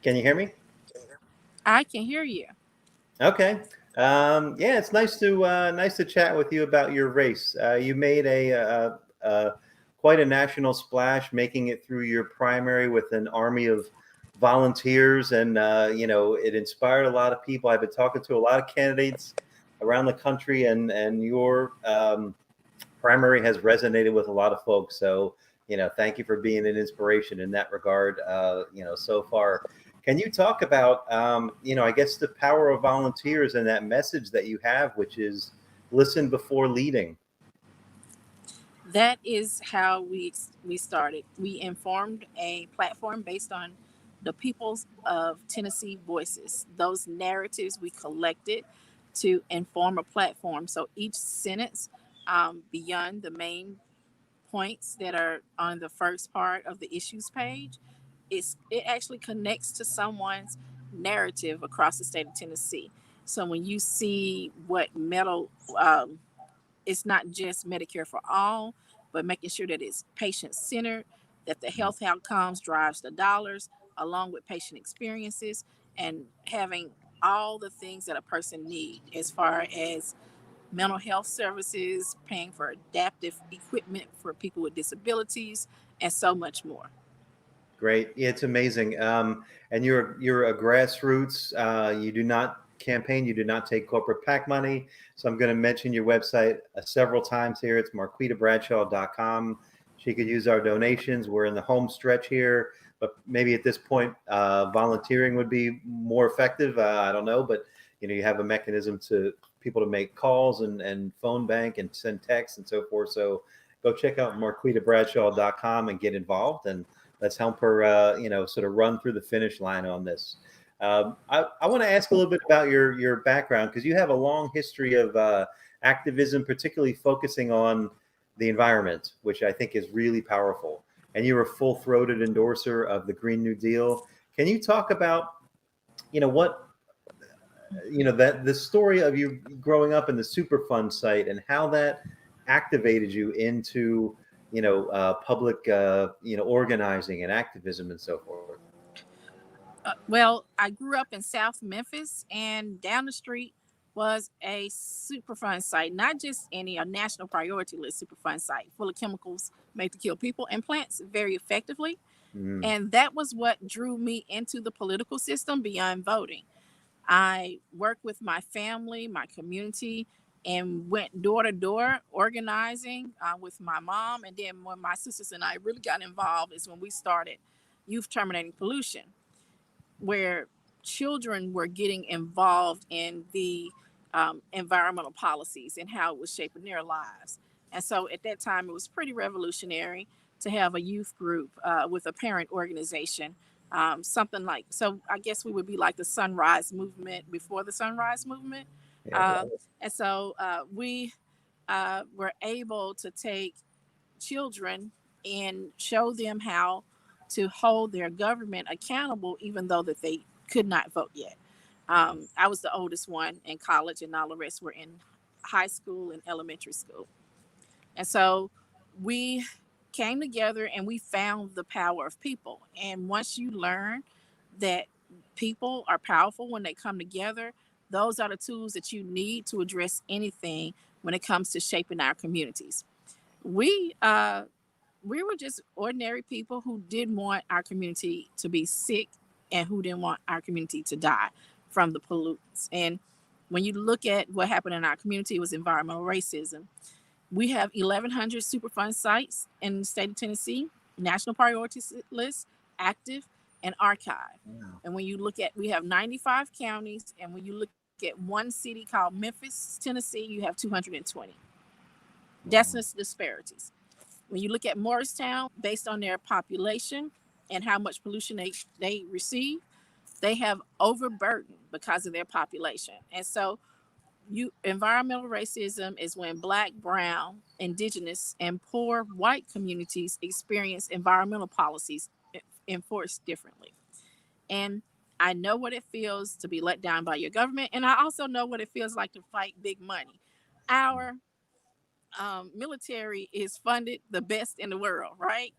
Can you hear me? I can hear you. Okay. Yeah, it's nice to chat with you about your race. You made a quite a national splash, making it through your primary with an army of volunteers, and it inspired a lot of people. I've been talking to a lot of candidates around the country, and your primary has resonated with a lot of folks. So, thank you for being an inspiration in that regard. So far. Can you talk about, I guess the power of volunteers and that message that you have, which is listen before leading? That is how we started. We informed a platform based on the peoples of Tennessee voices. Those narratives we collected to inform a platform. So each sentence, beyond the main points that are on the first part of the issues page, it actually connects to someone's narrative across the state of Tennessee. So when you see what metal, it's not just Medicare for all, but making sure that it's patient centered, that the health outcomes drives the dollars, along with patient experiences, and having all the things that a person needs as far as mental health services, paying for adaptive equipment for people with disabilities, and so much more. Great. Yeah, it's amazing. And you're a grassroots. You do not campaign. You do not take corporate PAC money. So I'm going to mention your website several times here. It's marquitabradshaw.com. She could use our donations. We're in the home stretch here, but maybe at this point, volunteering would be more effective. I don't know, but you have a mechanism to people to make calls and phone bank and send texts and so forth. So go check out marquitabradshaw.com and get involved. And let's help her, sort of run through the finish line on this. I want to ask a little bit about your background because you have a long history of activism, particularly focusing on the environment, which I think is really powerful. And you're a full-throated endorser of the Green New Deal. Can you talk about, what that the story of you growing up in the Superfund site and how that activated you into public organizing and activism and so forth? Well, I grew up in South Memphis, and down the street was a Superfund site, not just any a national priority list Superfund site full of chemicals made to kill people and plants very effectively. Mm. And that was what drew me into the political system beyond voting. I worked with my family, my community, and went door to door organizing with my mom. And then when my sisters and I really got involved is when we started Youth Terminating Pollution, where children were getting involved in the environmental policies and how it was shaping their lives. And so at that time, it was pretty revolutionary to have a youth group with a parent organization. Something like, so I guess we would be like the Sunrise Movement before the Sunrise Movement. Yeah. Uh, and so we were able to take children and show them how to hold their government accountable, even though that they could not vote yet. I was the oldest one in college, and all the rest were in high school and elementary school. And so we came together and we found the power of people. And once you learn that people are powerful when they come together, those are the tools that you need to address anything when it comes to shaping our communities. We we were just ordinary people who didn't want our community to be sick and who didn't want our community to die from the pollutants. And when you look at what happened in our community, it was environmental racism. We have 1,100 Superfund sites in the state of Tennessee, national priorities list, active, and archive. Wow. And when you look at, we have 95 counties, and when you look at one city called Memphis, Tennessee, you have 220. That's Wow. the disparities. When you look at Morristown, based on their population and how much pollution they receive, they have overburdened because of their population. And so environmental racism is when black, brown, indigenous, and poor white communities experience environmental policies enforced differently. And I know what it feels to be let down by your government, and I also know what it feels like to fight big money. Our military is funded the best in the world, right?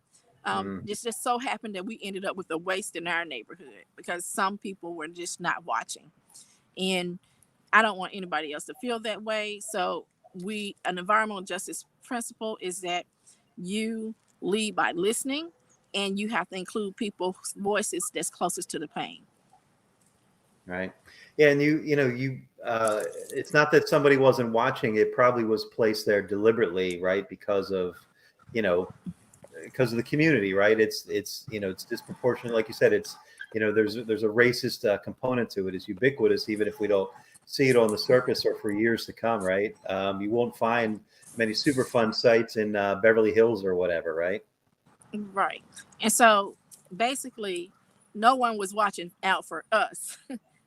Mm, It's just so happened that we ended up with a waste in our neighborhood because some people were just not watching. And I don't want anybody else to feel that way. So an environmental justice principle is that you lead by listening, and you have to include people's voices that's closest to the pain. right. Yeah, and it's not that somebody wasn't watching. It probably was placed there deliberately, right? You know, because of the community, right? It's disproportionate. Like you said, there's a racist component to it. It's ubiquitous, even if we don't see it on the surface or for years to come, right? You won't find many super fun sites in Beverly Hills or whatever, right? Right. And so basically, no one was watching out for us,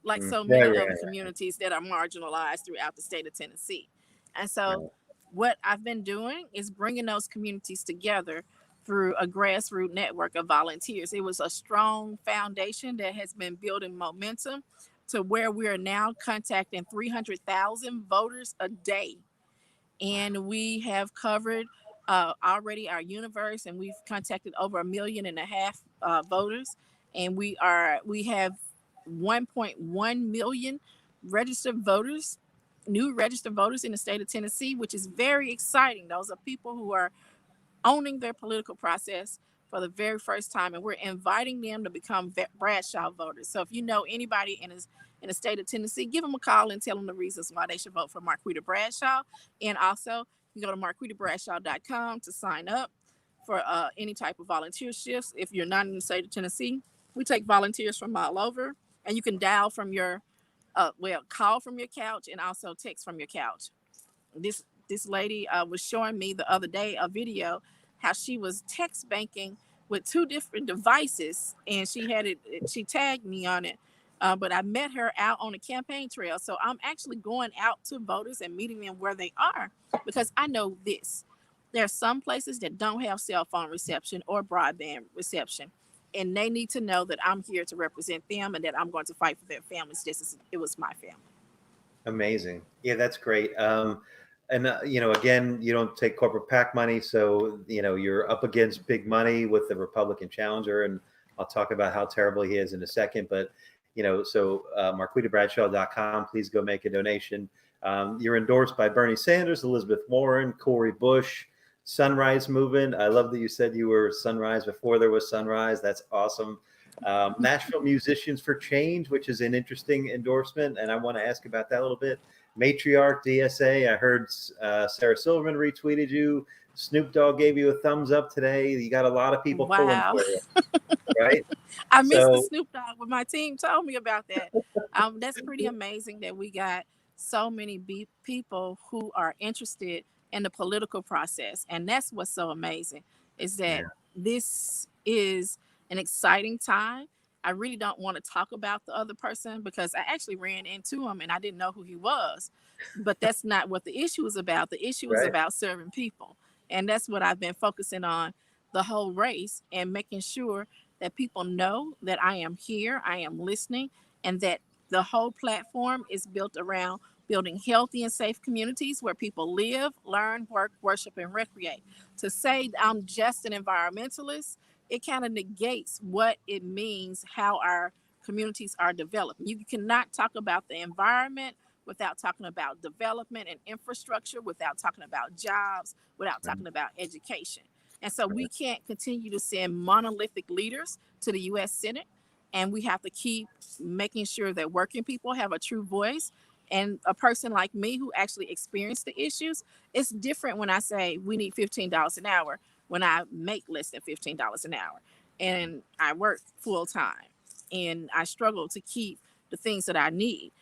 like so Right, many other right, communities that are marginalized throughout the state of Tennessee. And so, right. what I've been doing is bringing those communities together through a grassroots network of volunteers. It was a strong foundation that has been building momentum to where we are now contacting 300,000 voters a day, and we have covered already our universe, and we've contacted over 1.5 million voters, and we have 1.1 million registered voters, new registered voters in the state of Tennessee, which is very exciting. Those are people who are owning their political process for the very first time, and we're inviting them to become Bradshaw voters. So if you know anybody in the state of Tennessee, give them a call and tell them the reasons why they should vote for Marquita Bradshaw. And also, you can go to marquitabradshaw.com to sign up for any type of volunteer shifts. If you're not in the state of Tennessee, we take volunteers from all over, and you can dial from your call from your couch and also text from your couch. This lady was showing me the other day a video how she was text banking with two different devices, and she tagged me on it. But I met her out on a campaign trail, so I'm actually going out to voters and meeting them where they are, because I know this: there are some places that don't have cell phone reception or broadband reception, and they need to know that I'm here to represent them and that I'm going to fight for their families just as it was my family. Amazing. Yeah, that's great. And again, you don't take corporate PAC money, so you're up against big money with the Republican challenger, and I'll talk about how terrible he is in a second. But marquitabradshaw.com. Please go make a donation. You're endorsed by Bernie Sanders, Elizabeth Warren, Cori Bush, Sunrise Movement. I love that you said you were Sunrise before there was Sunrise. That's awesome. Nashville Musicians for Change, which is an interesting endorsement, and I want to ask about that a little bit. Matriarch DSA. I heard Sarah Silverman retweeted you. Snoop Dogg gave you a thumbs up today. You got a lot of people pulling Wow. for you, right? I missed the So Snoop Dogg when my team told me about that. That's pretty amazing that we got so many people who are interested in the political process, and that's what's so amazing is that yeah, this is an exciting time. I really don't want to talk about the other person because I actually ran into him and I didn't know who he was. But that's not what the issue is about. The issue is right. about serving people. And that's what I've been focusing on the whole race, and making sure that people know that I am here, I am listening, and that the whole platform is built around building healthy and safe communities where people live, learn, work, worship, and recreate. To say I'm just an environmentalist, it kind of negates what it means, how our communities are developed. You cannot talk about the environment without talking about development and infrastructure, without talking about jobs, without Right, talking about education. And so we right, can't continue to send monolithic leaders to the U.S. Senate. And we have to keep making sure that working people have a true voice. And a person like me who actually experienced the issues, it's different when I say we need $15 an hour when I make less than $15 an hour. And I work full time and I struggle to keep the things that I need.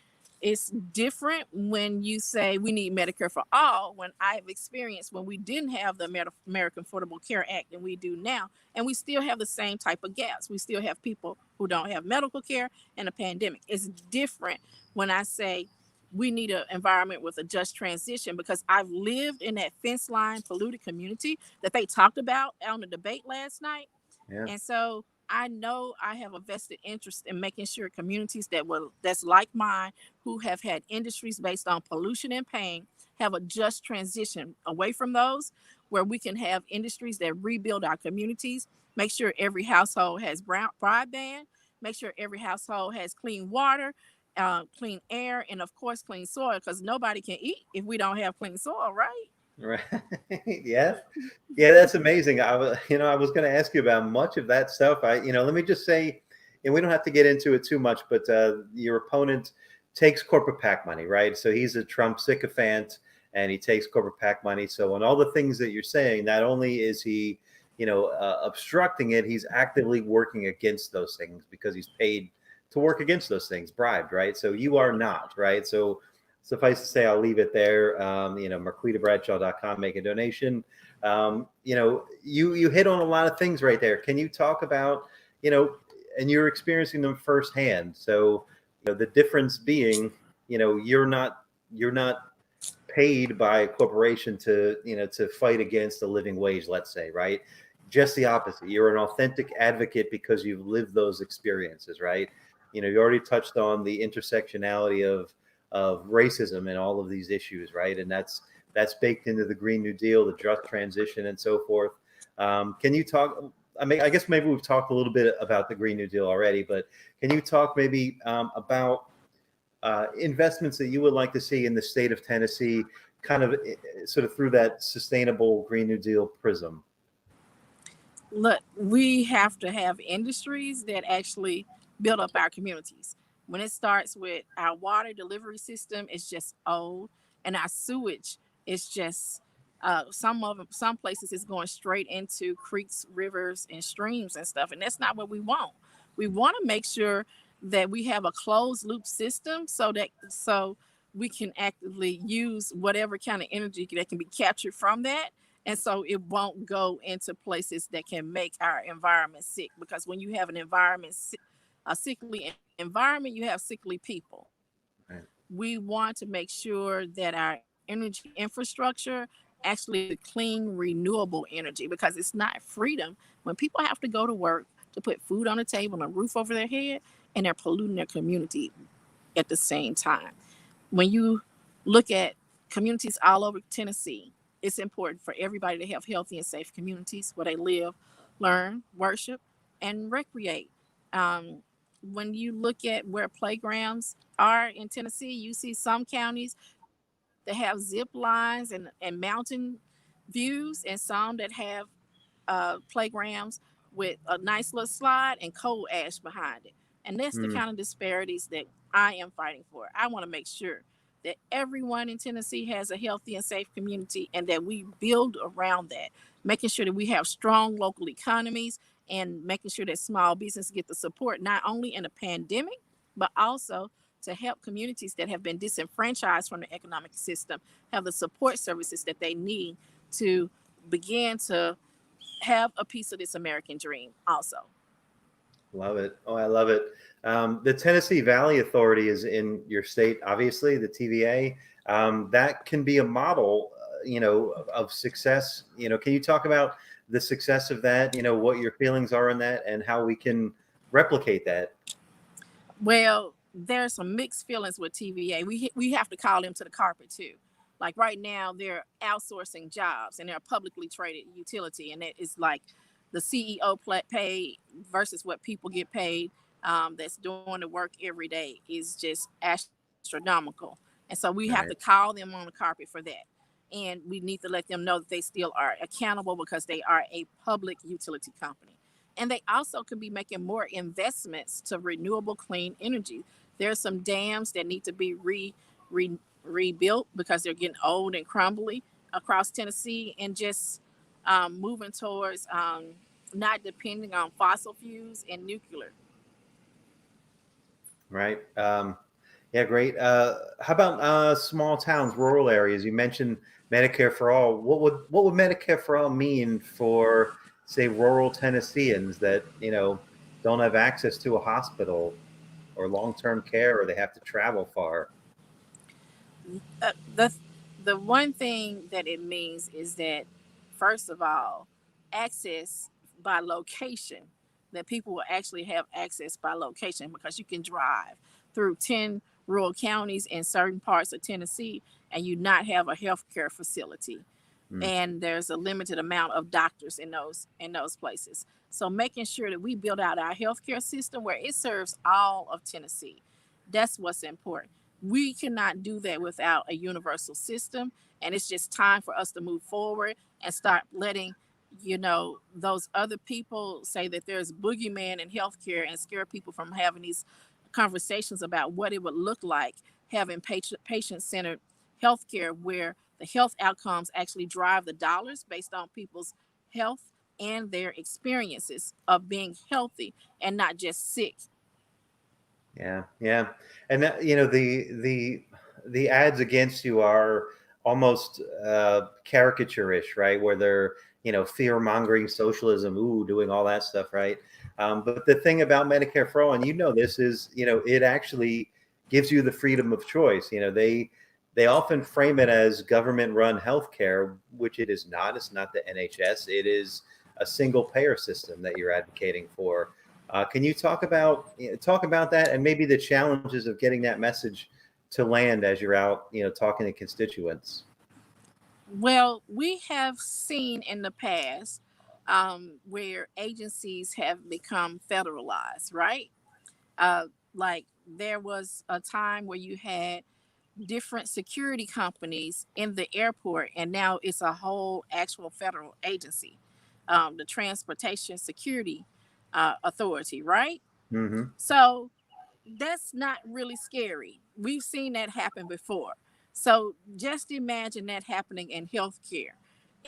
It's different when you say we need Medicare for all, when I've experienced when we didn't have the American Affordable Care Act and we do now, and we still have the same type of gaps. We still have people who don't have medical care and a pandemic. It's different when I say we need an environment with a just transition, because I've lived in that fence line polluted community that they talked about on the debate last night. yeah, And so I know I have a vested interest in making sure communities that's like mine, who have had industries based on pollution and pain, have a just transition away from those, where we can have industries that rebuild our communities, make sure every household has broadband, make sure every household has clean water, clean air, and of course clean soil, because nobody can eat if we don't have clean soil, right? Right. Yeah. Yeah, that's amazing. I was going to ask you about much of that stuff. Let me just say, and we don't have to get into it too much, but your opponent takes corporate PAC money, right? So he's a Trump sycophant, and he takes corporate PAC money. So on all the things that you're saying, not only is he, obstructing it, he's actively working against those things because he's paid to work against those things, bribed, right? So you are not, right? So suffice to say, I'll leave it there. MarquitaBradshaw.com, make a donation. You hit on a lot of things right there. Can you talk about, and you're experiencing them firsthand. So, the difference being, you're not paid by a corporation to fight against a living wage, let's say, right? Just the opposite. You're an authentic advocate because you've lived those experiences, right? You already touched on the intersectionality of racism and all of these issues, right? And that's baked into the Green New Deal, the just transition, and so forth. Can you talk? I mean, I guess maybe we've talked a little bit about the Green New Deal already, but can you talk maybe about investments that you would like to see in the state of Tennessee, kind of sort of through that sustainable Green New Deal prism? Look, we have to have industries that actually build up our communities. When it starts with our water delivery system, it's just old, and our sewage is just some places is going straight into creeks, rivers, and streams and stuff, and that's not what we want. We want to make sure that we have a closed loop system so we can actively use whatever kind of energy that can be captured from that, and so it won't go into places that can make our environment sick, because when you have a sickly environment, you have sickly people. Right. We want to make sure that our energy infrastructure actually clean, renewable energy, because it's not freedom when people have to go to work to put food on the table and a roof over their head, and they're polluting their community at the same time. When you look at communities all over Tennessee, it's important for everybody to have healthy and safe communities where they live, learn, worship, and recreate. Um, when you look at where playgrounds are in Tennessee, you see some counties that have zip lines and mountain views, and some that have playgrounds with a nice little slide and coal ash behind it. And that's the Mm, kind of disparities that I am fighting for. I want to make sure that everyone in Tennessee has a healthy and safe community, and that we build around that, making sure that we have strong local economies, and making sure that small business get the support, not only in a pandemic, but also to help communities that have been disenfranchised from the economic system have the support services that they need to begin to have a piece of this American dream also. love it. Oh, I love it. The Tennessee Valley Authority is in your state, obviously, the TVA. That can be a model, of success. Can you talk about the success of that? What your feelings are on that, and how we can replicate that. Well, there's some mixed feelings with TVA. We have to call them to the carpet too. Like right now, they're outsourcing jobs, and they're a publicly traded utility, and it is like the CEO pay versus what people get paid. That's doing the work every day is just astronomical, and so we have Right. to call them on the carpet for that. And we need to let them know that they still are accountable, because they are a public utility company. And they also could be making more investments to renewable clean energy. There's some dams that need to be re, rebuilt because they're getting old and crumbly across Tennessee, and just moving towards not depending on fossil fuels and nuclear. Right. Yeah, great. How about small towns, rural areas? You mentioned Medicare for all. What would Medicare for all mean for, say, rural Tennesseans that don't have access to a hospital or long-term care, or they have to travel far? The one thing that it means is that, first of all, access by location, that people will actually have access by location, because you can drive through 10 rural counties in certain parts of Tennessee and you not have a healthcare facility, Mm. and there's a limited amount of doctors in those places. So making sure that we build out our healthcare system where it serves all of Tennessee, that's what's important. We cannot do that without a universal system, and it's just time for us to move forward and start letting those other people say that there's boogeyman in healthcare and scare people from having these conversations about what it would look like having patient-centered healthcare where the health outcomes actually drive the dollars based on people's health and their experiences of being healthy and not just sick. Yeah, yeah, and that, the ads against you are almost caricaturish, right? Where they're fear mongering socialism, ooh, doing all that stuff, right? But the thing about Medicare for all, and this is it actually gives you the freedom of choice. They often frame it as government run healthcare, which it is not. It's not the NHS. It is a single payer system that you're advocating for. Can you talk about that and maybe the challenges of getting that message to land as you're out, talking to constituents? Well, we have seen in the past where agencies have become federalized, right? Uh, like there was a time where you had different security companies in the airport, and now it's a whole actual federal agency, the Transportation Security Authority, right? Mm-hmm. So that's not really scary. We've seen that happen before. So just imagine that happening in healthcare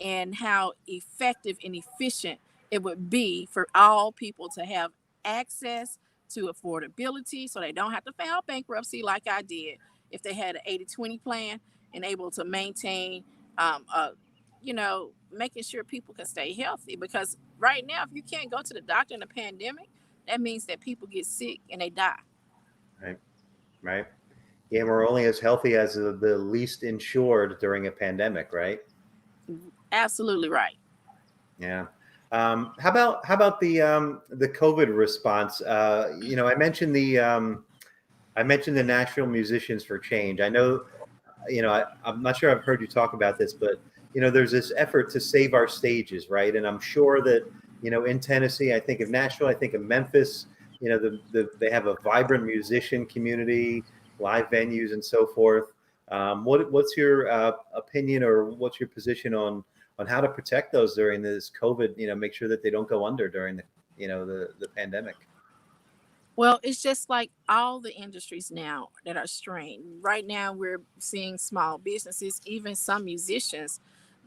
and how effective and efficient it would be for all people to have access to affordability so they don't have to file bankruptcy like I did if they had an 80/20 plan and able to maintain, making sure people can stay healthy. Because right now, if you can't go to the doctor in a pandemic, that means that people get sick and they die. Right, right. Yeah, we're only as healthy as the least insured during a pandemic, right? Absolutely right. Yeah. How about the COVID response? I mentioned the National Musicians for Change. I know, I'm not sure I've heard you talk about this, but there's this effort to save our stages, right? And I'm sure that in Tennessee, I think of Nashville, I think of Memphis. They have a vibrant musician community, live venues, and so forth. What's your opinion, or what's your position on how to protect those during this COVID? Make sure that they don't go under during the pandemic. Well, it's just like all the industries now that are strained. Right now, we're seeing small businesses, even some musicians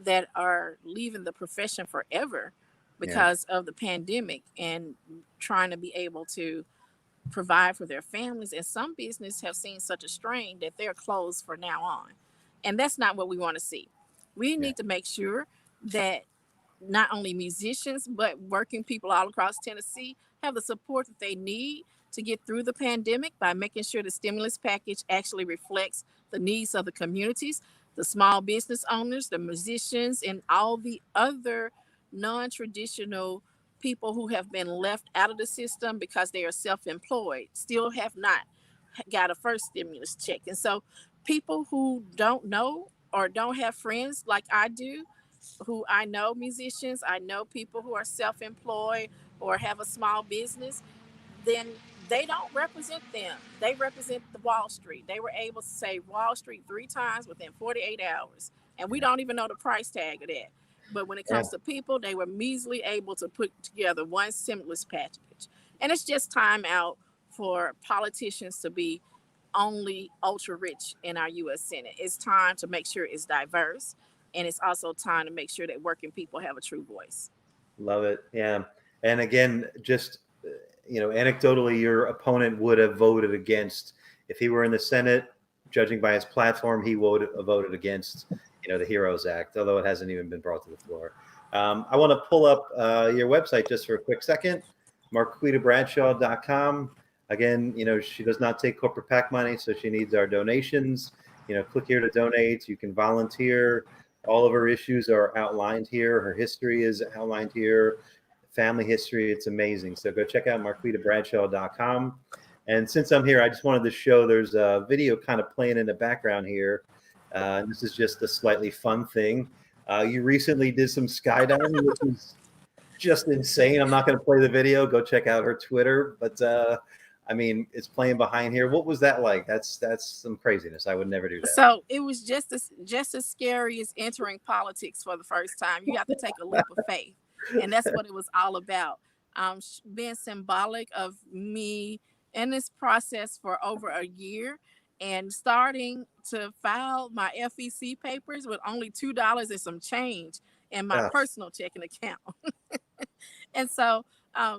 that are leaving the profession forever Yeah. because of the pandemic and trying to be able to provide for their families. And some businesses have seen such a strain that they're closed for now on. And that's not what we want to see. We Yeah. need to make sure that not only musicians, but working people all across Tennessee have the support that they need to get through the pandemic by making sure the stimulus package actually reflects the needs of the communities, the small business owners, the musicians, and all the other non traditional people who have been left out of the system because they are self employed, still have not got a first stimulus check. And so people who don't know or don't have friends like I do, who I know musicians, I know people who are self employed or have a small business, then they don't represent them. They represent the Wall Street. They were able to say Wall Street 3 times within 48 hours. And we don't even know the price tag of that. But when it Yeah. comes to people, they were measly able to put together one stimulus package. And it's just time out for politicians to be only ultra rich in our U.S. Senate. It's time to make sure it's diverse. And it's also time to make sure that working people have a true voice. Love it. Yeah. And again, just anecdotally, your opponent would have voted against, if he were in the Senate. Judging by his platform, he would have voted against the HEROES Act, although it hasn't even been brought to the floor. I want to pull up your website just for a quick second, marquitabradshaw.com. Again, she does not take corporate PAC money, so she needs our donations. Click here to donate. You can volunteer. All of her issues are outlined here. Her history is outlined here. Family history. It's amazing. So go check out marquitabradshaw.com. And since I'm here, I just wanted to show there's a video kind of playing in the background here. This is just a slightly fun thing. You recently did some skydiving, which is just insane. I'm not going to play the video. Go check out her Twitter. But I mean, it's playing behind here. What was that like? That's some craziness. I would never do that. So it was just as scary as entering politics for the first time. You have to take a leap of faith, and that's what it was all about. Being symbolic of me in this process for over a year, and starting to file my FEC papers with only $2 and some change in my personal checking account. And so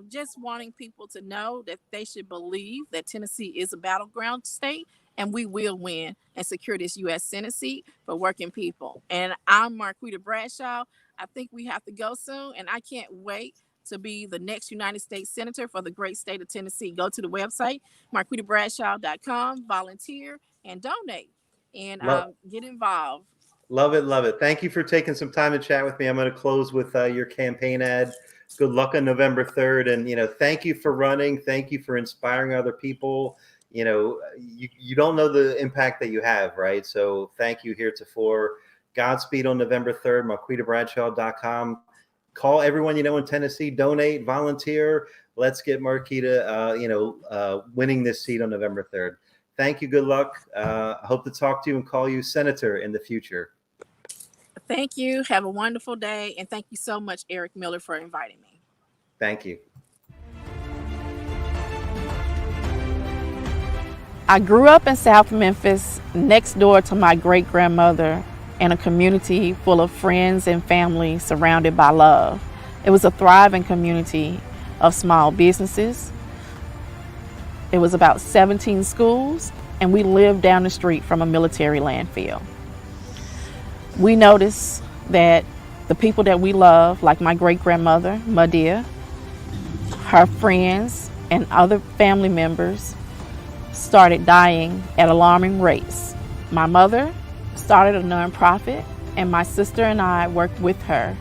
just wanting people to know that they should believe that Tennessee is a battleground state, and we will win and secure this U.S. Senate seat for working people. And I'm Marquita Bradshaw. I think we have to go soon, and I can't wait to be the next United States Senator for the great state of Tennessee. Go to the website, marquitabradshaw.com, volunteer, and donate, and get involved. Love it, love it. Thank you for taking some time to chat with me. I'm going to close with your campaign ad. Good luck on November 3rd. And, thank you for running. Thank you for inspiring other people. You don't know the impact that you have, right? So thank you heretofore. Godspeed on November 3rd, marquitabradshaw.com. Call everyone you know in Tennessee, donate, volunteer. Let's get Marquita, winning this seat on November 3rd. Thank you. Good luck. I hope to talk to you and call you Senator in the future. Thank you. Have a wonderful day. And thank you so much, Eric Miller, for inviting me. Thank you. I grew up in South Memphis, next door to my great-grandmother, in a community full of friends and family surrounded by love. It was a thriving community of small businesses. It was about 17 schools, and we lived down the street from a military landfill. We noticed that the people that we love, like my great-grandmother, Madia, her friends, and other family members, started dying at alarming rates. My mother started a nonprofit, and my sister and I worked with her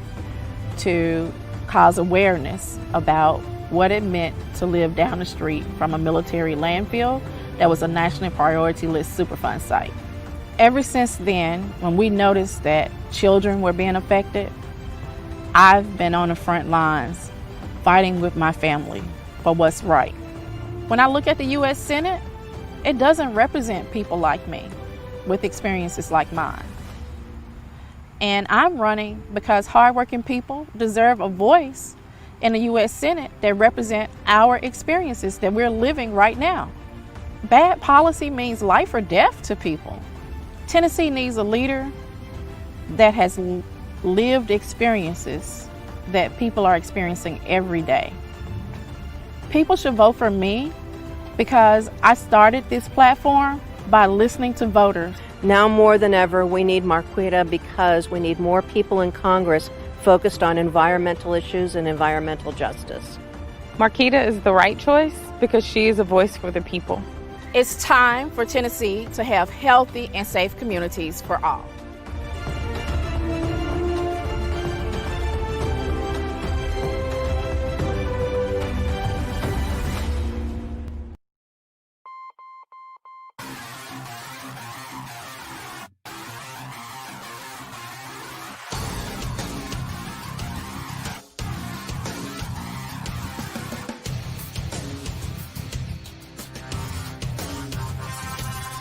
to cause awareness about what it meant to live down the street from a military landfill that was a National Priority List Superfund site. Ever since then, when we noticed that children were being affected, I've been on the front lines fighting with my family for what's right. When I look at the U.S. Senate, it doesn't represent people like me with experiences like mine. And I'm running because hardworking people deserve a voice in the U.S. Senate that represent our experiences that we're living right now. Bad policy means life or death to people. Tennessee needs a leader that has lived experiences that people are experiencing every day. People should vote for me because I started this platform by listening to voters. Now more than ever, we need Marquita because we need more people in Congress focused on environmental issues and environmental justice. Marquita is the right choice because she is a voice for the people. It's time for Tennessee to have healthy and safe communities for all.